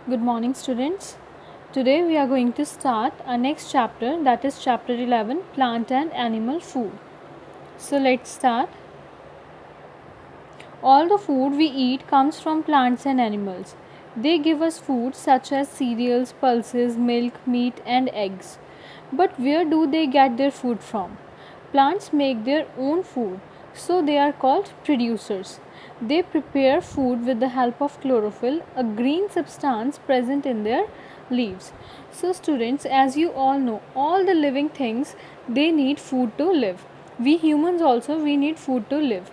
Good morning, students. Today we are going to start our next chapter, that is chapter 11, Plant and Animal Food. So let's start. All the food we eat comes from plants and animals. They give us food such as cereals, pulses, milk, meat, and eggs. But where do they get their food from? Plants make their own food, so they are called producers. They prepare food with the help of chlorophyll, a green substance present in their leaves. So students, as you all know, all the living things, they need food to live. We humans also, we need food to live,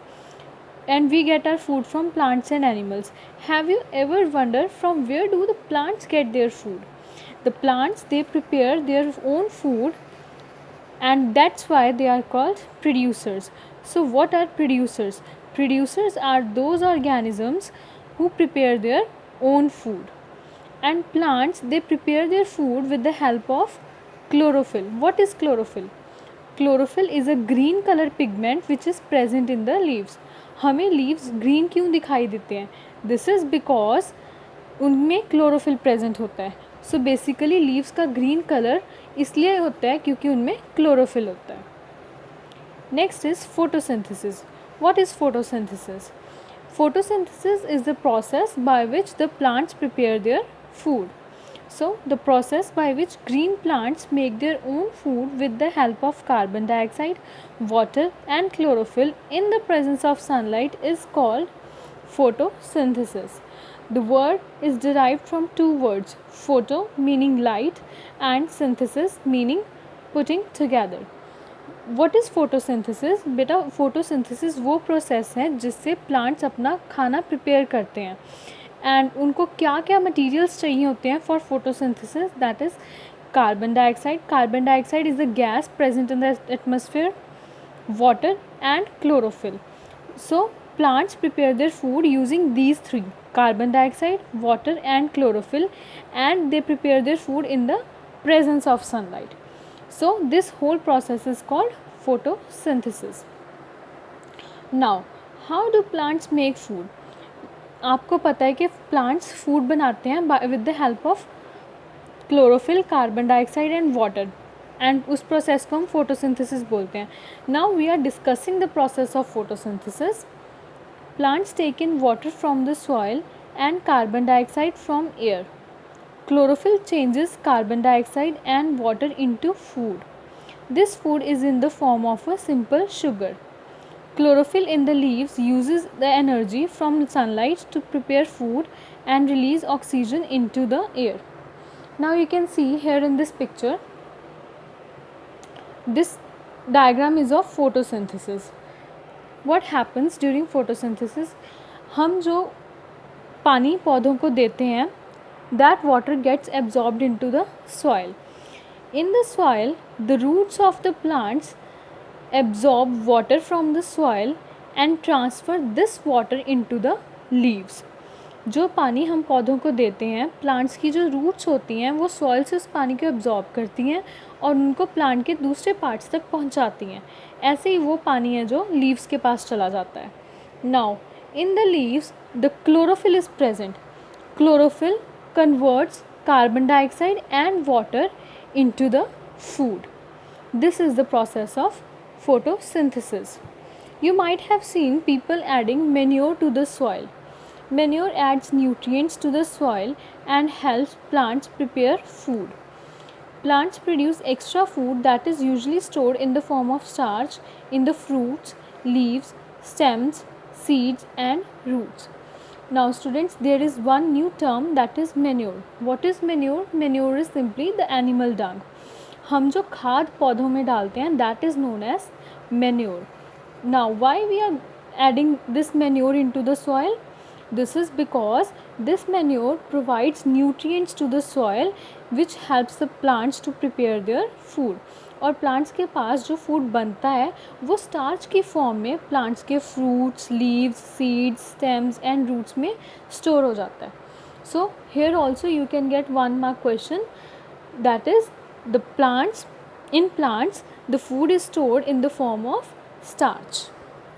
and we get our food from plants and animals. Have you ever wondered from where do the plants get their food? The plants, they prepare their own food, and that's why they are called producers. So what are producers? Producers are those organisms who prepare their own food. And plants, they prepare their food with the help of chlorophyll. What is chlorophyll? Chlorophyll is a green color pigment which is present in the leaves. हमें leaves green क्यों दिखाई देते हैं? This is because उनमें chlorophyll present होता है. So basically leaves का green colour इसलिए होता है क्योंकि उनमें क्लोरोफिल होता है. Next is photosynthesis. What is photosynthesis? Photosynthesis is the process by which the plants prepare their food. So, the process by which green plants make their own food with the help of carbon dioxide, water and chlorophyll in the presence of sunlight is called photosynthesis. The word is derived from two words, photo meaning light and synthesis meaning putting together. What is photosynthesis? बेटा photosynthesis वो process है जिससे plants अपना खाना prepare करते हैं. And उनको क्या क्या मटेरियल्स चाहिए होते हैं for photosynthesis? That is carbon dioxide. Carbon dioxide is a gas present in the atmosphere, water and chlorophyll. So plants prepare their food using these three, carbon dioxide, water and chlorophyll, and they prepare their food in the presence of sunlight. So this whole process is called photosynthesis. Now, how do plants make food? आपको पता है कि plants food बनाते हैं with the help of chlorophyll, carbon dioxide and water, and उस process को हम photosynthesis बोलते हैं. Now we are discussing the process of photosynthesis. Plants take in water from the soil and carbon dioxide from air. Chlorophyll changes carbon dioxide and water into food. This food is in the form of a simple sugar. Chlorophyll in the leaves uses the energy from sunlight to prepare food and release oxygen into the air. Now you can see here in this picture, this diagram is of photosynthesis. What happens during photosynthesis? हम जो पानी पौधों को देते हैं, that water gets absorbed into the soil. In the soil, the roots of the plants absorb water from the soil and transfer this water into the leaves. जो पानी हम पौधों को देते हैं, प्लांट्स की जो रूट्स होती हैं वो सॉइल से उस पानी को एब्जॉर्ब करती हैं और उनको प्लांट के दूसरे पार्ट्स तक पहुंचाती हैं. ऐसे ही वो पानी है जो लीव्स के पास चला जाता है. Now in the leaves the chlorophyll is present. Chlorophyll converts carbon dioxide and water into the food. This is the process of photosynthesis. You might have seen people adding manure to the soil. Manure adds nutrients to the soil and helps plants prepare food. Plants produce extra food that is usually stored in the form of starch in the fruits, leaves, stems, seeds and roots. Now students, there is one new term, that is manure. What is manure? Manure is simply the animal dung. हम जो खाद पौधों में डालते हैं, that is known as manure. Now why we are adding this manure into the soil? This is because this manure provides nutrients to the soil which helps the plants to prepare their food. और plants के पास जो food बनता है वो starch की form में plants के fruits, leaves, seeds, stems and roots में स्टोर हो जाता है. So here also you can get 1 mark question, that is the plants, in plants the food is stored in the form of starch.